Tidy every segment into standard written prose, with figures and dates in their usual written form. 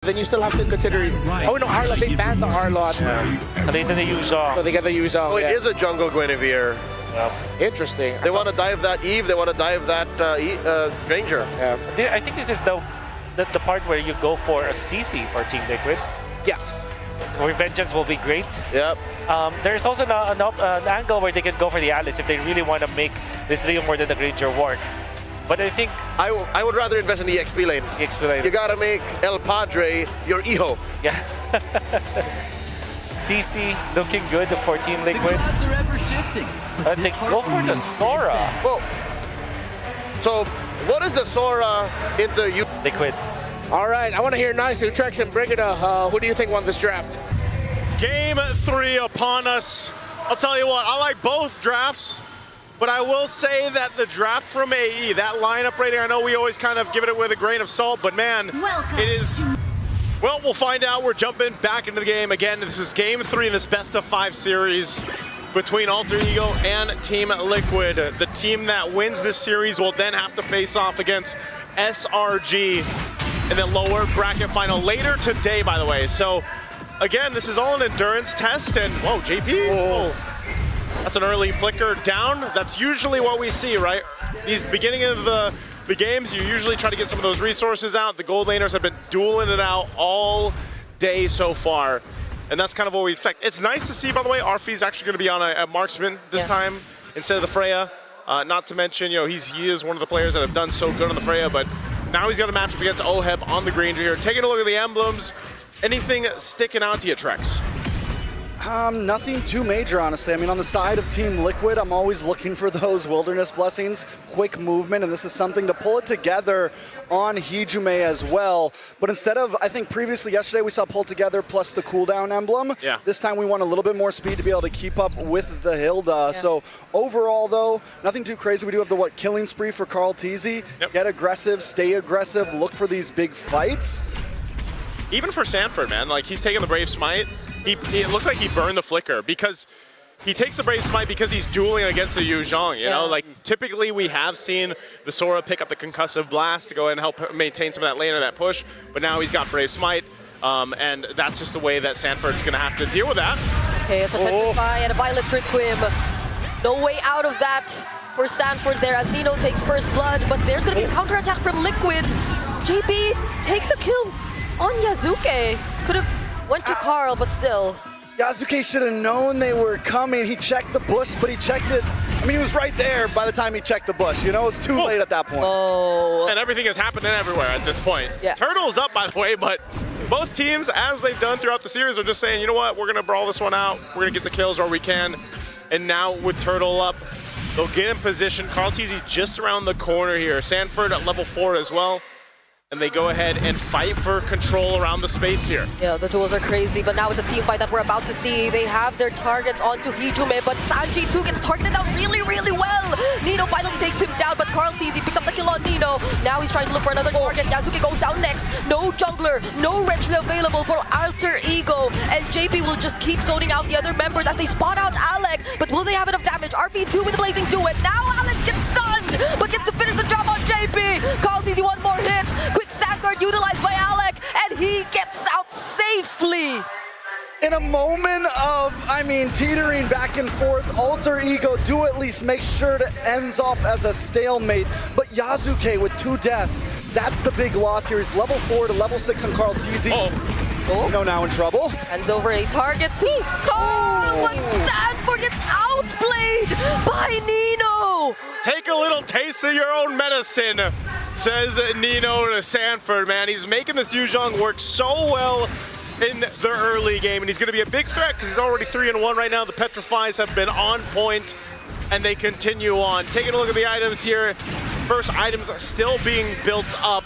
then you still have to consider. Oh no, Arlot, they banned the Arlot. Yeah. They didn't use So they get the use Oh, it is a jungle Guinevere. Interesting. They want to dive that Eve, they want to dive that Ranger. Yeah. I think this is the part where you go for a CC for Team Liquid. Yeah. Where Vengeance will be great. Yep. There's also an angle where they can go for the Alice if they really want to make this Leo more than the Granger work. But I think I would rather invest in the EXP lane. EXP lane. You gotta make El Padre your Iho. Yeah. CC looking good for Team Liquid. The clouds are ever shifting. But they go for the Sora. Well, so what is the Sora into you? Liquid. All right, I want to hear nice Utrecht and Brigida. Who do you think won this draft? Game 3 upon us. I'll tell you what, I like both drafts, but I will say that the draft from AE, that lineup rating, I know we always kind of give it with a grain of salt, but man, it is, well, we'll find out. We're jumping back into the game. Again, this is game 3 in this best of 5 series between Alter Ego and Team Liquid. The team that wins this series will then have to face off against SRG in the lower bracket final later today, by the way. So again, this is all an endurance test, and whoa, JP, whoa. That's an early flicker down. That's usually what we see, right? These beginning of the games, you usually try to get some of those resources out. The gold laners have been dueling it out all day so far, and that's kind of what we expect. It's nice to see, by the way, Arfi's actually going to be on a marksman this time instead of the Freya. Not to mention, you know, he is one of the players that have done so good on the Freya, but now he's got a matchup against Oheb on the Granger here. Taking a look at the emblems, anything sticking out to you, Trex? Nothing too major, honestly. I mean, on the side of Team Liquid, I'm always looking for those wilderness blessings, quick movement, and this is something to pull it together on Hijume as well. But instead of, I think previously yesterday we saw pull together plus the cooldown emblem. Yeah. This time we want a little bit more speed to be able to keep up with the Hilda. Yeah. So overall, though, nothing too crazy. We do have the killing spree for Carl Teasy. Yep. Get aggressive, stay aggressive, look for these big fights. Even for Sanford, man, like he's taking the Brave Smite. It looked like he burned the flicker because he takes the Brave Smite because he's dueling against the Yu Zhong, you know? Like, typically we have seen the Sora pick up the Concussive Blast to go ahead and help maintain some of that lane or that push, but now he's got Brave Smite, and that's just the way that Sanford's going to have to deal with that. Okay, it's a Petrify and a Violet for Quim. No way out of that for Sanford there as Nino takes first blood, but there's going to be a counterattack from Liquid. JP takes the kill on Yazuke. Could have went to Carl, but still. Yazuke should have known they were coming. He checked the bush, but he checked it. I mean, he was right there by the time he checked the bush. You know, it was too late at that point. Oh. And everything is happening everywhere at this point. Yeah. Turtle's up, by the way, but both teams, as they've done throughout the series, are just saying, you know what, we're going to brawl this one out. We're going to get the kills where we can. And now with Turtle up, they'll get in position. Carl Teasy just around the corner here. Sanford at level 4 as well. And they go ahead and fight for control around the space here. Yeah, the duels are crazy, but now it's a team fight that we're about to see. They have their targets onto Hijume, but Sanji too gets targeted down really, really well. Nino finally takes him down, but Carl Teasy picks up the kill on Nino. Now he's trying to look for another target. Yazuki goes down next. No jungler, no retry available for Alter Ego. And JP will just keep zoning out the other members as they spot out Alec. But will they have enough damage? RV2 with the blazing duet. Now Alex gets stunned, but gets to finish the job on JP. Carl Teasy one more hit. Quick Sandguard utilized by Alec, and he gets out safely. In a moment of, I mean, teetering back and forth, Alter Ego do at least make sure it ends off as a stalemate. But Yazuke with 2 deaths, that's the big loss here. He's level 4 to level 6 on Carl Teasy. Nino now in trouble. Hands over a target to Carl, but Sanford gets outplayed by Nino. Take a little taste of your own medicine, says Nino to Sanford, man. He's making this Yu Zhong work so well in the early game, and he's going to be a big threat because he's already 3-1 right now. The Petrifies have been on point, and they continue on. Taking a look at the items here. First items still being built up.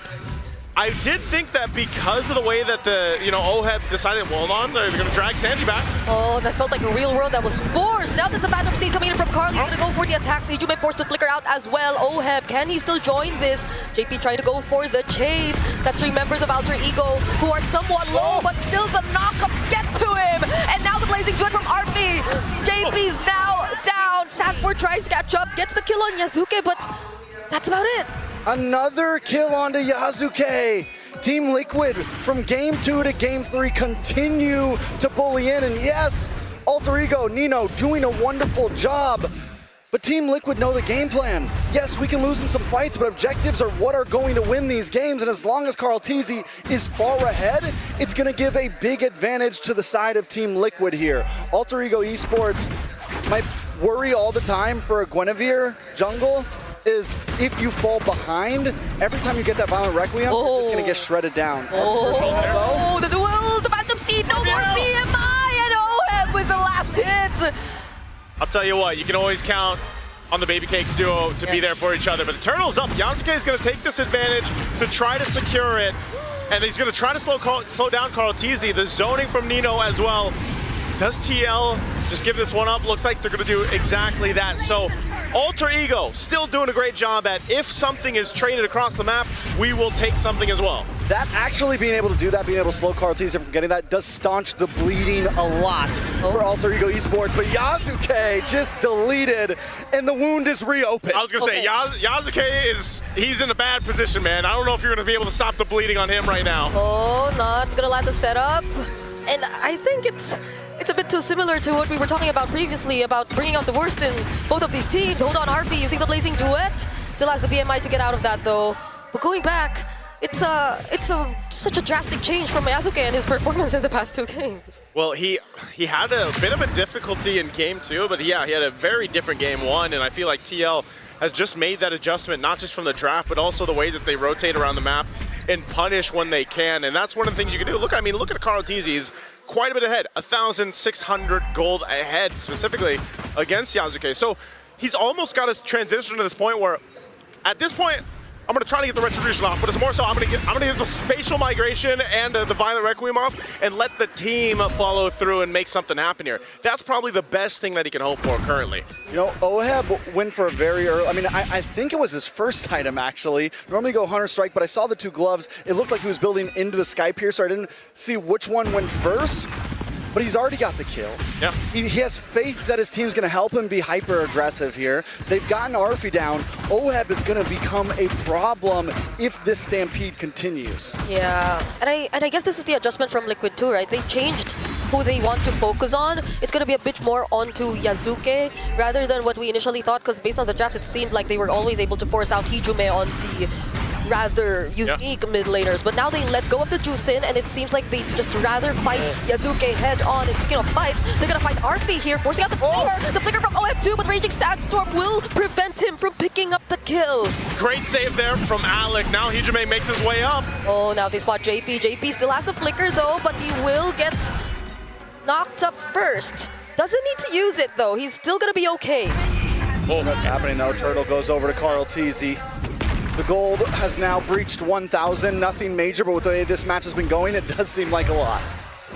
I did think that because of the way that the, Oheb decided, well, hold on, they're going to drag Sanji back. Oh, that felt like a real world that was forced. Now there's a bad state coming in from Carl. He's going to go for the attacks. Hijume forced to flicker out as well. Oheb, can he still join this? JP trying to go for the chase. That's 3 members of Alter Ego who are somewhat low, but still the knockups get to him. And now the blazing duet from RP. JP's now down. Sanford tries to catch up, gets the kill on Yazuke, but that's about it. Another kill onto Yazuke. Team Liquid from game 2 to game 3 continue to bully in, and yes, Alter Ego, Nino doing a wonderful job. But Team Liquid know the game plan. Yes, we can lose in some fights, but objectives are what are going to win these games. And as long as Carl Teasy is far ahead, it's going to give a big advantage to the side of Team Liquid here. Alter Ego Esports, my worry all the time for a Guinevere jungle is if you fall behind, every time you get that Violent Requiem, you're just going to get shredded down. Oh, the duel, the Phantom Steed, no more BMI, and OHEB with the last hit. I'll tell you what, you can always count on the Baby Cakes duo to be there for each other. But the Turtle's up. Yasuke is going to take this advantage to try to secure it. And he's going to try to slow down Carl Teasy. The zoning from Nino as well. Does TL just give this one up? Looks like they're going to do exactly that. So Alter Ego still doing a great job at if something is traded across the map, we will take something as well. That actually being able to do that, being able to slow Carl Teasy from getting that, does staunch the bleeding a lot for Alter Ego Esports. But Yasuke just deleted, and the wound is reopened. I was going to say, Yasuke he's in a bad position, man. I don't know if you're going to be able to stop the bleeding on him right now. Oh, not going to land the setup. And I think it's a bit too similar to what we were talking about previously about bringing out the worst in both of these teams. Hold on, RP using the Blazing Duet. Still has the BMI to get out of that, though. But going back, it's such a drastic change from Yasuke and his performance in the past 2 games. Well, he had a bit of a difficulty in game 2, but yeah, he had a very different game 1, and I feel like TL has just made that adjustment, not just from the draft, but also the way that they rotate around the map and punish when they can, and that's one of the things you can do. Look at Carl Teasy. He's quite a bit ahead, 1,600 gold ahead, specifically against Yasuke. So he's almost got his transition to this point where, at this point, I'm gonna try to get the Retribution off, but it's more so I'm gonna get the Spatial Migration and the Violent Requiem off and let the team follow through and make something happen here. That's probably the best thing that he can hope for currently. You know, OHEB went for a very early, I mean, I think it was his first item, actually. Normally go Hunter Strike, but I saw the 2 gloves. It looked like he was building into the Sky Piercer. I didn't see which one went first, but he's already got the kill. Yeah. He has faith that his team's going to help him be hyper-aggressive here. They've gotten Arfi down. OHEB is going to become a problem if this stampede continues. Yeah, and I guess this is the adjustment from Liquid too, right? They changed who they want to focus on. It's going to be a bit more onto Yasuke rather than what we initially thought, because based on the drafts, it seemed like they were always able to force out Hijume on the rather unique mid laners, but now they let go of the Juicin, and it seems like they just rather fight Yasuke head on. And speaking of fights, they're gonna fight RP here, forcing out the flicker. The flicker from OF2, but Raging Sandstorm will prevent him from picking up the kill. Great save there from Alec. Now Hijume makes his way up. Oh, now they spot JP. JP still has the flicker though, but he will get knocked up first. Doesn't need to use it though. He's still gonna be okay. Oh, that's happening though. Turtle goes over to Carl Teasy. The gold has now breached 1,000. Nothing major, but with the way this match has been going, it does seem like a lot.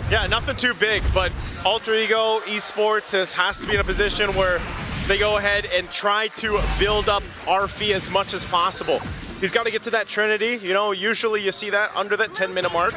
Yeah, nothing too big, but Alter Ego Esports has to be in a position where they go ahead and try to build up Arfi as much as possible. He's got to get to that Trinity. You know, usually you see that under that 10-minute mark.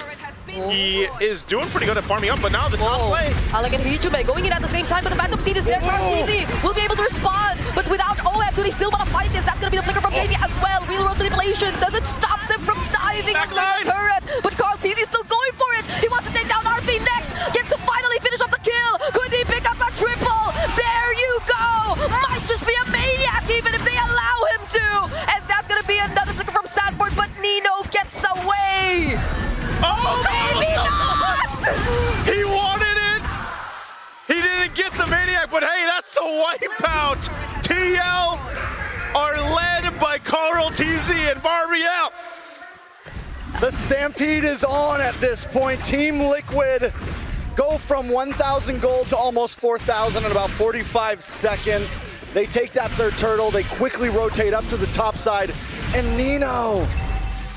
He is doing pretty good at farming up, but now the top play. Alec and Hijume going in at the same time, but the Phantom Steed is there. Easy will be able to respond, but without OF, do they still want to fight this? That's going to be the flicker from Baby as well. Real world manipulation doesn't stop them from diving into the turret, but Carl Teasy still going for it. He wants to take down RP next, gets to finally finish off the kill. Could he pick up a triple? There you go. Might just be a maniac even if they allow him to, and that's going to be another flicker from Sanford, but Nino gets away. Oh, maybe not! He wanted it! He didn't get the Maniac, but hey, that's a wipeout! TL are led by Carl Teasy and Barbiel. The Stampede is on at this point. Team Liquid go from 1,000 gold to almost 4,000 in about 45 seconds. They take that third turtle, they quickly rotate up to the top side, and Nino,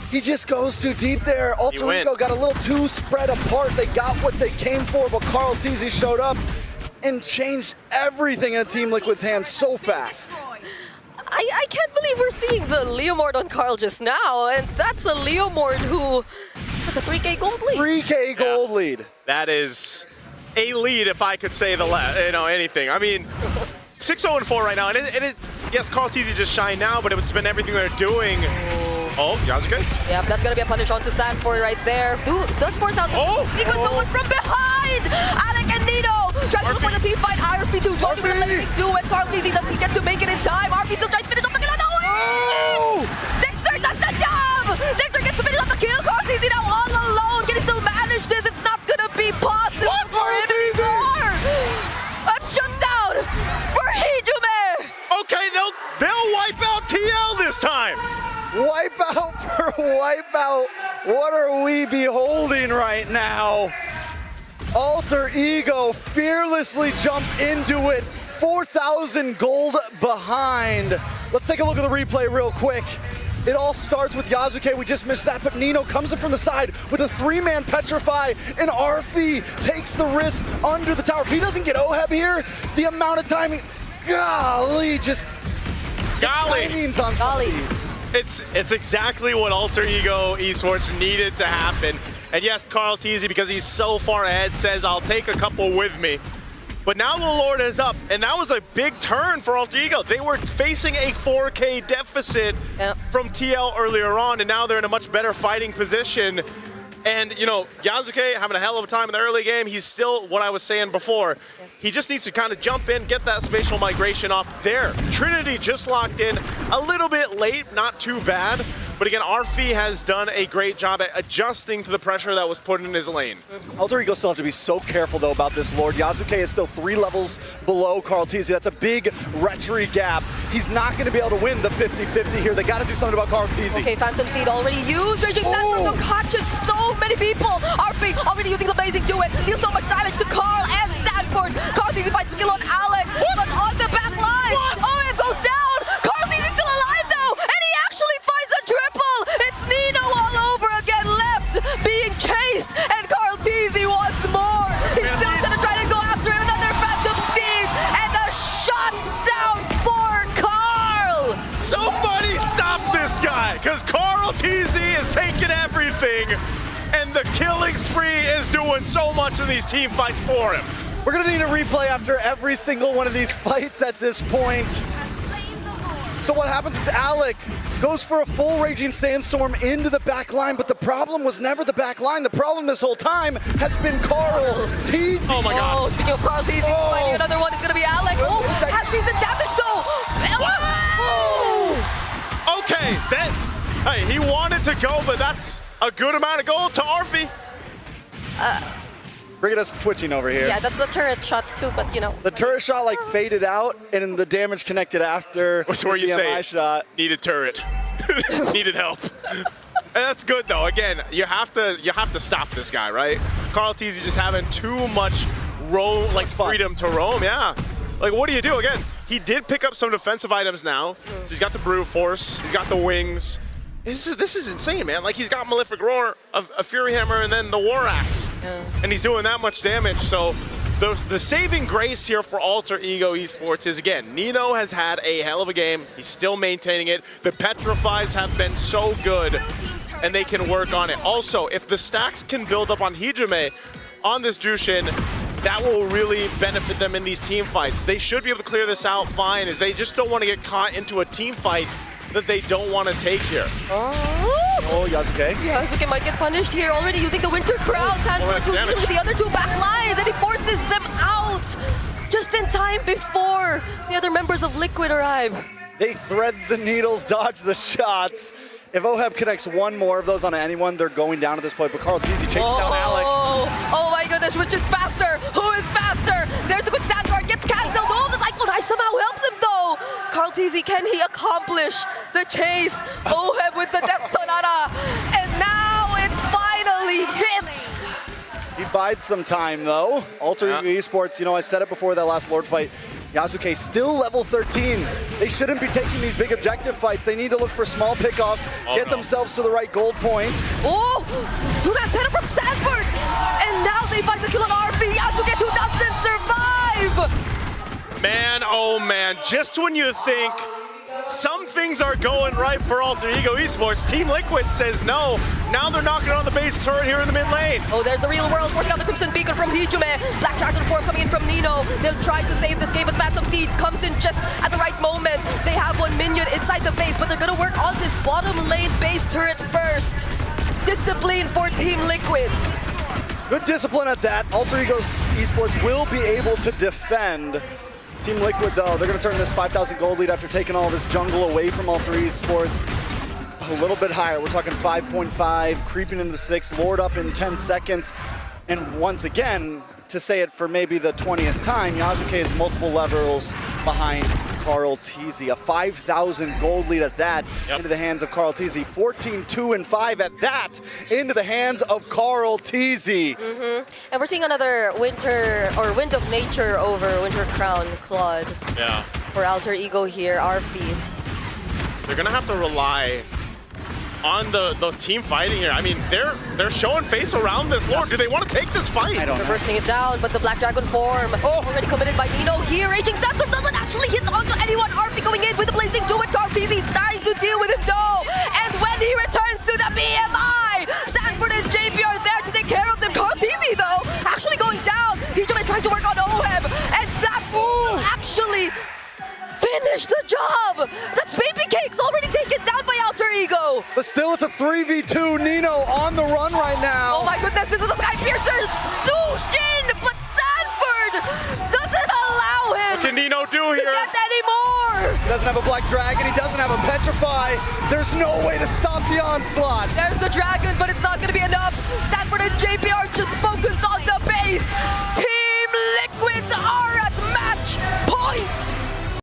he just goes too deep there. Alter Ego got a little too spread apart. They got what they came for, but Carl Teasy showed up and changed everything in Team Liquid's hands so fast. I can't believe we're seeing the Leomord on Carl just now, and that's a Leomord who has a 3K gold lead. 3K gold lead. That is a lead, if I could say anything. I mean, 6-0-4 right now, and yes, Carl Teasy just shined now, but it's been everything they're doing Oh, Yasuke? Yep, that's gonna be a punish onto Sanford right there. Dude, does force out he could go from behind! Alec and Nino trying to look for the team fight. RP2 joining with letting do it. Carl TZ, does he get to make it in time? RP still trying to finish off the kill. No! Dexter does the job! Dexter gets to finish off the kill. Carl TZ now all alone. Can he still manage this? It's not gonna be possible for him anymore! Let's shut down for Hijume! Okay, they'll wipe out TL this time. Wipeout for wipeout. What are we beholding right now? Alter Ego fearlessly jump into it. 4,000 gold behind. Let's take a look at the replay real quick. It all starts with Yasuke, we just missed that, but Nino comes in from the side with a 3-man Petrify, and Arfi takes the risk under the tower. If he doesn't get Oheb here, the amount of timing, golly, just timings on some of these. It's exactly what Alter Ego Esports needed to happen. And yes, Carl TZ, because he's so far ahead, says, I'll take a couple with me. But now the Lord is up, and that was a big turn for Alter Ego. They were facing a 4K deficit from TL earlier on, and now they're in a much better fighting position. And, you know, Yasuke having a hell of a time in the early game. He's still, what I was saying before, he just needs to kind of jump in, get that spatial migration off there. Trinity just locked in a little bit late, not too bad. But again, Arfi has done a great job at adjusting to the pressure that was put in his lane. Alter Ego still have to be so careful though about this Lord. Yasuke is still 3 levels below Carl TZ. That's a big retry gap. He's not going to be able to win the 50-50 here. They got to do something about Carl TZ. Okay, Phantom Steed already used. Raging Sanford to catches so many people. Arfi already using the Blazing Do It. Deals so much damage to Carl and Sanford. Carl TZ finds skill on Alec. But on the back line, Oheb goes down. Carl TZ is still alive though. And he actually finds a triple. It's Nino all over again left. Being chased. And Carl TZ wants more. He's still trying to go after another Phantom Steed. And a shot down for Carl. Somebody stop this guy, because Carl TZ is taking everything. And the killing spree is doing so much of these team fights for him. We're going to need a replay after every single one of these fights at this point. So what happens is Alec goes for a full Raging Sandstorm into the back line, but the problem was never the back line. The problem this whole time has been Carl TZ. Oh my God. Oh, speaking of Carl TZ, finding another one is going to be Alec. Oh, has decent damage though. Oh! Okay, hey, he wanted to go, but that's a good amount of gold to Arfi. Brigida's twitching over here. Yeah, that's a turret shot too, but you know. The turret shot like faded out, and the damage connected after What's where you the say MI shot. Needed turret, needed help. And that's good though. Again, you have to stop this guy, right? Carl TZ just having too much freedom to roam. Yeah, like what do you do? Again, he did pick up some defensive items now. So he's got the Brute Force, he's got the wings. This is insane, man. Like, he's got Malefic Roar, a Fury Hammer, and then the War Axe. Yeah. And he's doing that much damage. So the saving grace here for Alter Ego Esports is, again, Nino has had a hell of a game. He's still maintaining it. The Petrifies have been so good, and they can work on it. Also, if the stacks can build up on Hijume on this Jushin, that will really benefit them in these team fights. They should be able to clear this out fine. If they just don't want to get caught into a team fight that they don't want to take here. Oh, Yasuke. Yasuke might get punished here, already using the Winter Crown. Sanford to deal with the other two back lines, and he forces them out just in time before the other members of Liquid arrive. They thread the needles, dodge the shots. If Oheb connects one more of those on anyone, they're going down at this point. But Carl TZ chasing down Alec. Oh my goodness, which is faster? Who is faster? There's the quick sandguard, gets cancelled. Oh, the Cyclone Ice somehow helps him though. Carl TZ, can he accomplish the chase? Oheb with the Death Sonata. And now it finally hits. He bides some time though. Alter Ego Esports, you know, I said it before that last Lord fight. Yasuke still level 13. They shouldn't be taking these big objective fights. They need to look for small pickoffs, get themselves to the right gold point. Oh, two-man setup from Sanford. And now they find the kill on RV. Yasuke 2000 survive. Man, oh man, just when you think some things are going right for Alter Ego Esports. Team Liquid says no. Now they're knocking on the base turret here in the mid lane. Oh, there's the real world, forcing out the Crimson Beacon from Hijume. Black Dragon form coming in from Nino. They'll try to save this game, but Phantom Steed comes in just at the right moment. They have one minion inside the base, but they're gonna work on this bottom lane base turret first. Discipline for Team Liquid. Good discipline at that. Alter Ego Esports will be able to defend. Team Liquid, though, they're going to turn this 5,000 gold lead after taking all this jungle away from Alter Esports a little bit higher. We're talking 5.5, creeping into the 6, Lord up in 10 seconds. And once again, to say it for maybe the 20th time, Yasuke is multiple levels behind Carl Teasy. A 5,000 gold lead at that into the hands of Carl Teasy. 14-2-5 at that into the hands of Carl Teasy. And we're seeing another Wind of Nature over Winter Crown Claude. Yeah. For Alter Ego here, RP. They're gonna have to rely on the team fighting here. I mean, they're showing face around this Lord. Do they want to take this fight? I don't know. Bursting it down, but the Black Dragon form already committed by Nino here. Raging Sandstorm doesn't actually hit onto anyone. RP going in with the Blazing Duet. Carl Teasy tries to deal with him though. And when he returns to the BMI, Sanford and JP are there to take care of them. Carl Teasy though, actually going down. Hijume trying to work on Oheb, and that will actually finish the job. That's Baby Cakes already taken down by Alter Ego. But still, it's a 3v2. Nino on the run right now. Oh my goodness, this is a Sky Piercer. Swoosh in, but Sanford doesn't allow him What can Nino do to here? get any more. He doesn't have a Black Dragon. He doesn't have a Petrify. There's no way to stop the onslaught. There's the Dragon.